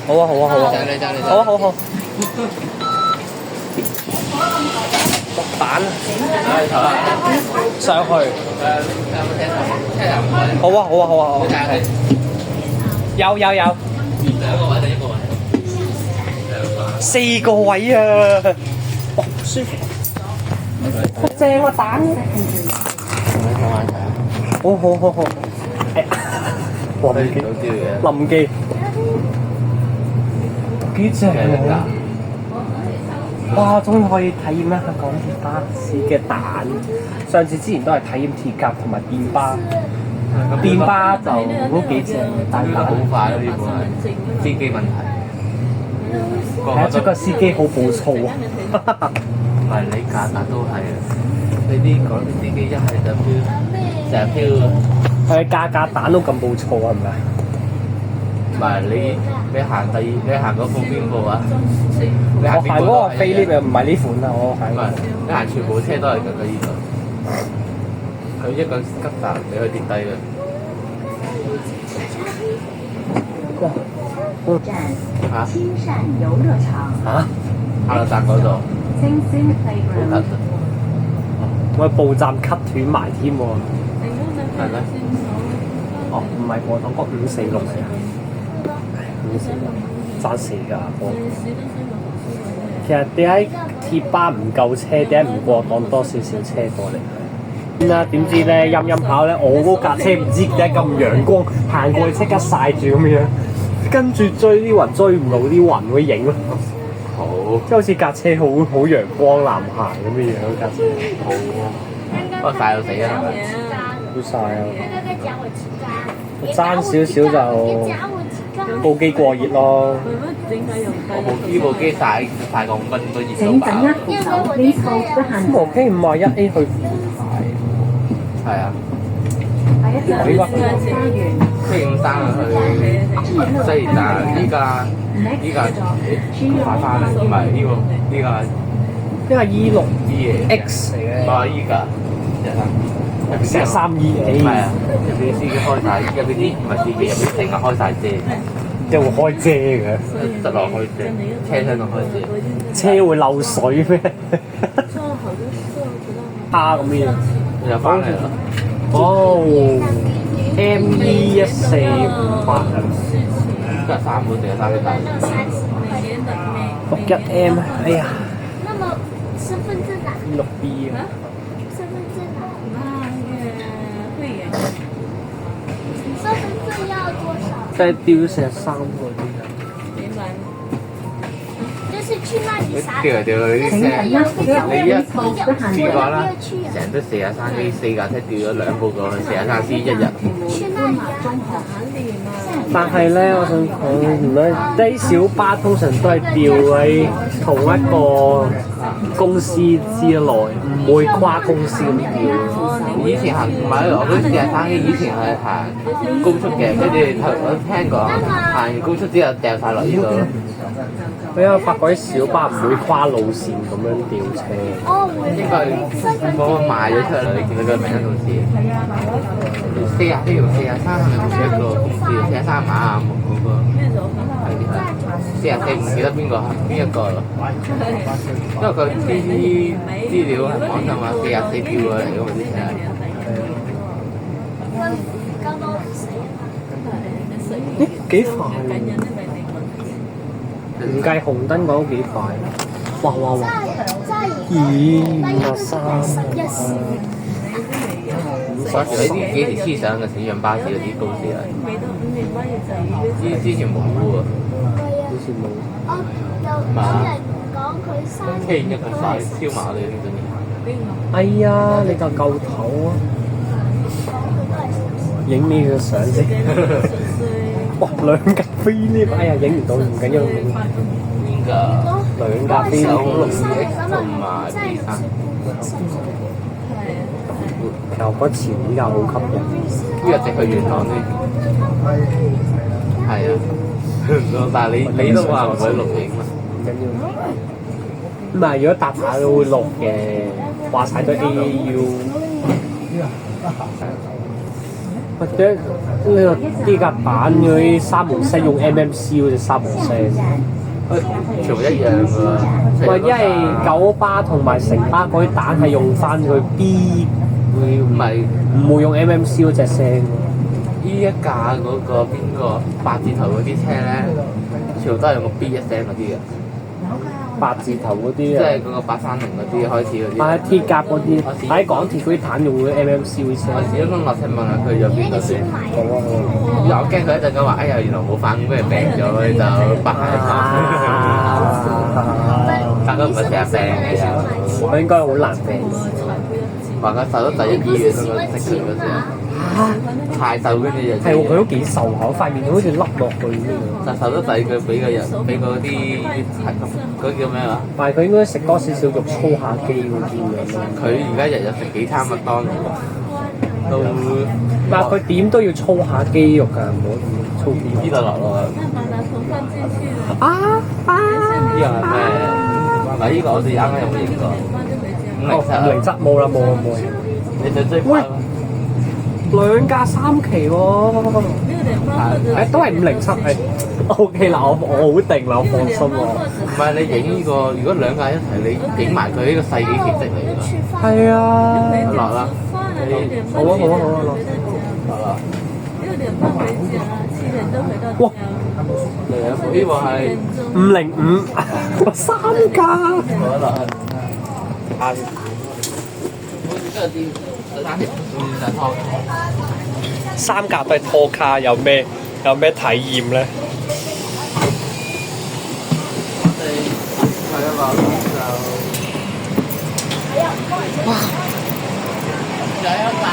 好啊好啊好啊，好啊好好。落蛋上去。好啊好啊好啊好啊。有。兩個位定一個位？4個位啊！哇，舒服。正喎蛋。好。臨記。幾正喎！哇，終於可以體驗一下港鐵巴士嘅蛋。上次之前都係體驗鐵甲同埋電巴，電巴就都幾正，但係好快咯，呢個係司機問題。睇得出個司機好暴躁啊！唔係你價格都係啊，你啲港鐵司機一係就飄，成日飄啊。佢價格蛋都咁暴躁啊，係咪？唔係你行嗰部邊部啊？我行嗰個飛 lift 又唔係呢款啊，我行。唔係你行全部車都係咁嘅呢度，佢一個急剎俾佢跌低嘅。哇！嚇？青山遊樂場。嚇？下個站嗰度。星星好 playground。近。我報站 cut 斷埋添喎。係咩？哦，唔係我當嗰546嚟啊，546爭4㗎我。其實點解鐵巴唔夠車？點解唔過檔多少少車過嚟？啦，點知咧陰跑咧，我嗰架車唔知點解咁陽光，行過去即刻曬住咁樣，跟住追啲雲追唔到啲雲會影咯。好。即係好似架車好陽光男孩咁嘅樣架車。好。不過曬到死啊！好曬啊！爭少少就部機過熱咯。呢部機曬個5分都熱到請爆。緊一扶手，please hold the hand。部機51A 去係啊。下一站係花園。星期五生去西營站，依家快翻啦，唔係呢個E6 嘢 X 嚟嘅。唔係依家13EA。係啊，入邊啲司機開晒，入邊啲唔係司機，入邊乘客開晒遮，即係會開遮嘅。直落開遮，車廂度開遮。車會漏水咩？蝦咁嘅嘢。又翻嚟啦。哦，ME1458今日3本定係3隻大61M，哎呀那麼身份證啊？ 6B 啊，身份證啊？會員。身份證要多少？即係吊13嗰啲啊。就是去那裡啥？掉嚟掉去啲車，你一試過啦，去啊？成都43A4架車掉咗2部過去43C 一日。去那裡啊？但係咧，我想講，唔係啲小巴通常都係調喺同一個公司之內，唔會跨公司咁調。以前行唔係我嗰啲43A，以前係行高速嘅，跟住我聽講行完高速之後掉晒落呢度。因為發覺啲小巴唔會跨路線咁樣調車。哦，我應該嗰個賣咗出嚟啦，你見到佢名嗰度字。43係咪同一個公司？43馬亞木嗰個係44唔記得邊一個咯。因為佢啲資料係網上話44調過嚟㗎嘛啲車。咦，幾快喎！唔計紅燈嗰都幾快。哇！咦，53。你啲幾時黐上嘅小樣巴士嗰啲公司啊？之前冇喎。好似冇。哦，有人講佢生聽日佢快超馬你呢陣。哎呀，你就夠頭啊！影呢個相先。哇，2架飛 lift，哎呀，影唔到，唔緊要。邊個2架飛 lift。同埋 B3。其實我覺得前呢架好吸引。呢個直去元朗啲。係啊，但係你都話唔會錄影嘛？唔緊要。唔係，如果搭下都會錄嘅，話晒都 AAU。或者呢個啲架板嗰啲三門聲用 MMC 嗰隻三門聲。全部一樣㗎喎。喂，因為九巴同埋城巴嗰啲蛋係用翻佢 B， 會唔係唔會用 MMC 嗰隻聲？呢一架嗰個邊個八字頭嗰啲車咧，全部都係用個 B 一聲嗰啲嘅，八字頭嗰啲即啊，係嗰個830嗰啲開始嗰啲。喺鐵甲嗰啲，喺港鐵嗰啲蛋用嘅 MMC 嗰啲聲。我自己都落車問下佢有邊個先，好啊好啊。又驚佢一陣間話，哎呀原來冇反應，俾人病咗，佢就白係但都唔係成日病嘅，我應該好難病。話佢瘦到第一醫院嗰個識佢嗰時，太瘦跟住就係喎，佢都幾瘦下，塊面好似凹落去咁樣。就瘦到第佢俾個人俾嗰啲係嗰叫咩話？但係佢應該食多少少肉操下肌嗰啲咁樣。佢而家日日食幾餐麥當勞，都但係佢點都要操下肌肉㗎，唔好咁操肌肉。呢度落落去。啊啊！呢樣係咩？嗱，呢個我哋啱啱有冇影過？507冇啦冇啦冇啦。你最追快2架3期喎，誒都係507係 OK 啦，我好定啦，我放心喎。唔係你影呢個，如果2架一齊，你影埋佢呢個世紀奇蹟嚟㗎。係啊，落啦，好啊好啊好啊落。落啦。哇！呢個係505 3架。落一落去。好似都有啲3條半隻湯。 3架都係拖卡，有咩體驗咧？我哋去一個就哇，有一架